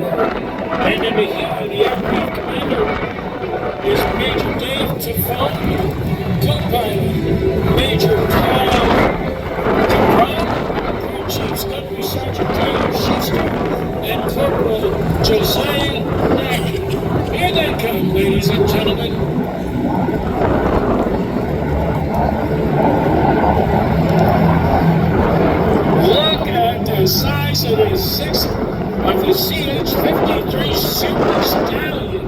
And in the Huey, the aircraft commander is Major Dave Tafone, co-pilot Major Kyle Cobra, Chiefs Gunnery Sergeant Tyler Schuster, and Corporal Josiah Knack. Here they come, ladies and gentlemen. Look at the size of the CH-53 Super Stallion.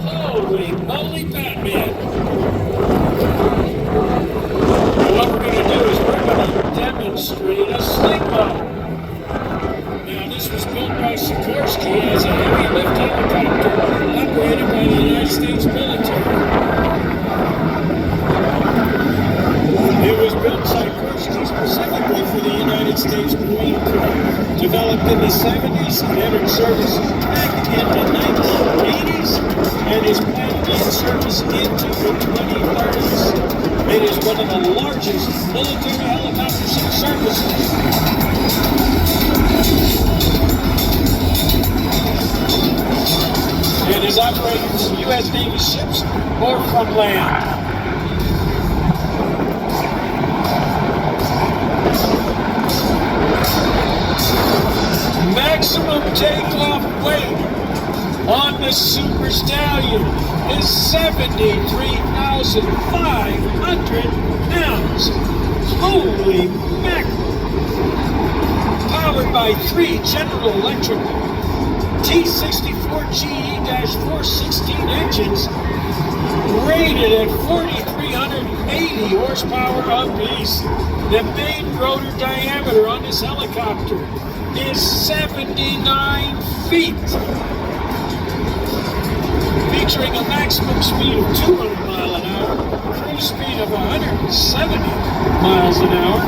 Holy moly, Batman. And what we're going to do is we're going to demonstrate a sling boat. Now, this was built by Sikorsky as a heavy lift helicopter operated by the United States military. It was built Sikorsky specifically for the United States Marine Corps. Developed in the 70s and entered service back in the 1980s and is planned to enter service into the 2030s. It is one of the largest military helicopters in service. It is operated from U.S. Navy ships or from land. Maximum takeoff weight on the Super Stallion is 73,500 pounds. Holy mackerel! Powered by 3 General Electric T64 GE-416 engines, rated at 4,380 horsepower apiece. The main rotor diameter on this helicopter is 79 feet, featuring a maximum speed of 200 miles an hour, cruise speed of 170 miles an hour,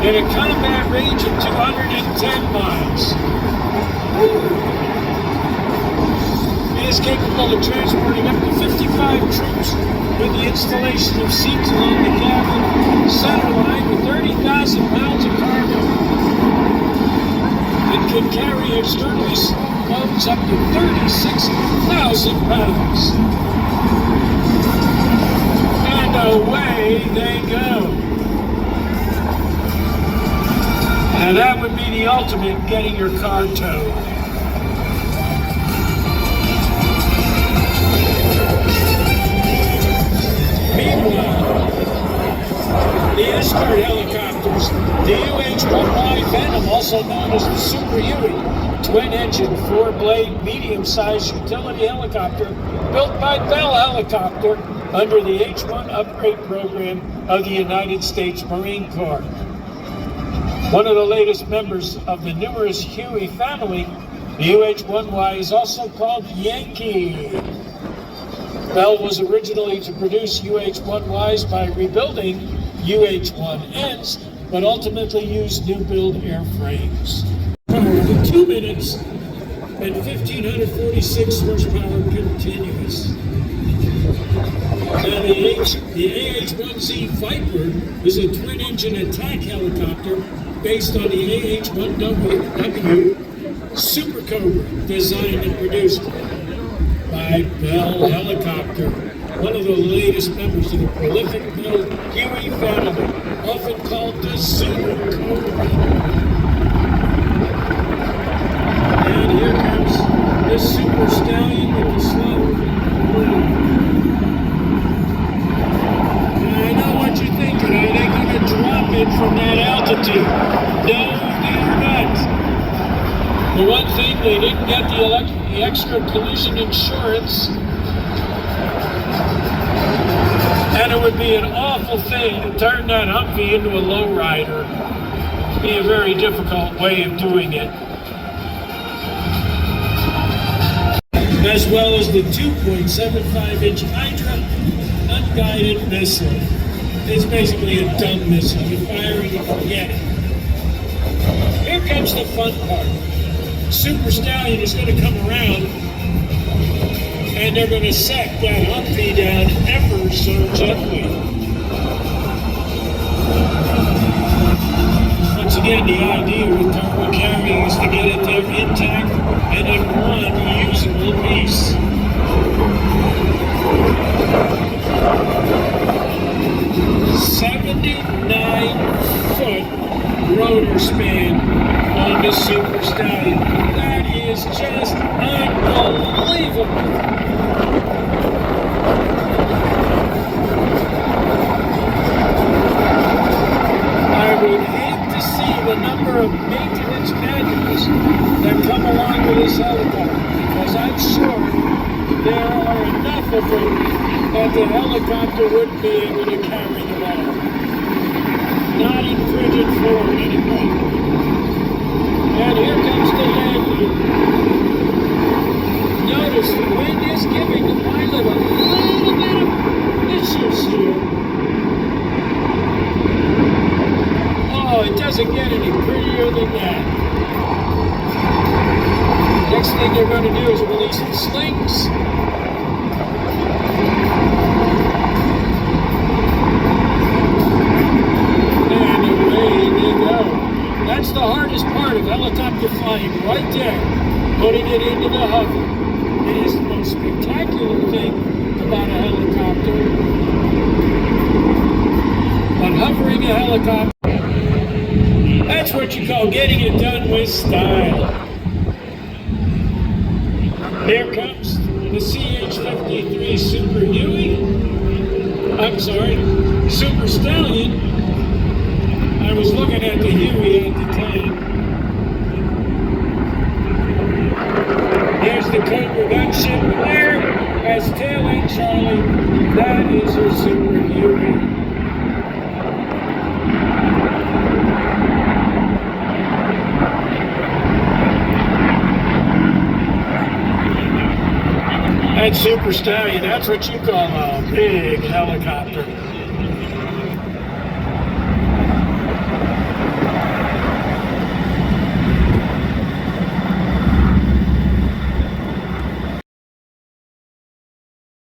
and a combat range of 210 miles. It is capable of transporting up to 55 troops with the installation of seats along the cabin center line with 30,000 pounds of cargo. It can carry externally slung loads up to 36,000 pounds. And away they go. And that would be the ultimate getting your car towed. Meanwhile, the escort helicopters, the UH-1Y Venom, also known as the Super Huey, twin-engine, 4-blade, medium-sized utility helicopter built by Bell Helicopter under the H-1 upgrade program of the United States Marine Corps. One of the latest members of the numerous Huey family, the UH-1Y is also called Yankee. Bell was originally to produce UH-1Ys by rebuilding UH-1Ns, but ultimately used new-build airframes. For 2 minutes and 1,546 horsepower continuous. Now the AH-1Z Viper is a twin-engine attack helicopter based on the AH-1W Super Cobra, designed and produced by Bell Helicopter, one of the latest members of the prolific Bell Huey family, often called the Super Cobra. And here comes the Super Stallion with the slow move. I know what you're thinking. Are they going to drop it from that altitude? No, they're not. For one thing, they didn't get the extra collision insurance, and it would be an awful thing to turn that Humvee into a lowrider. It'd be a very difficult way of doing it. As well as the 2.75-inch Hydra unguided missile. It's basically a dumb missile. You fire it, you forget it. Here comes the fun part. Super Stallion is going to come around and they're going to set that Humvee down ever so gently. Once again, the idea with cargo carrying is to get it there intact and then Stallion. That is just unbelievable. I would hate to see the number of maintenance manuals that come along with this helicopter, because I'm sure there are enough of them that the helicopter wouldn't be able to carry them all. Not in frigid form, anyway. And here comes the landing. Notice the wind is giving the pilot a little bit of issues here. Oh, it doesn't get any prettier than that. Next thing they're going to do is release the slings. And away they go. That's the hardest part of helicopter flying, right there. Putting it into the hover. It is the most spectacular thing about a helicopter. But hovering a helicopter, that's what you call getting it done with style. Here comes the CH-53 Super Huey. I'm sorry, Super Stallion. I was looking at the Huey at the time. There's the Cobra gunship. There, as tail end Charlie, that is her Super Huey. That Super Stallion, that's what you call a big helicopter.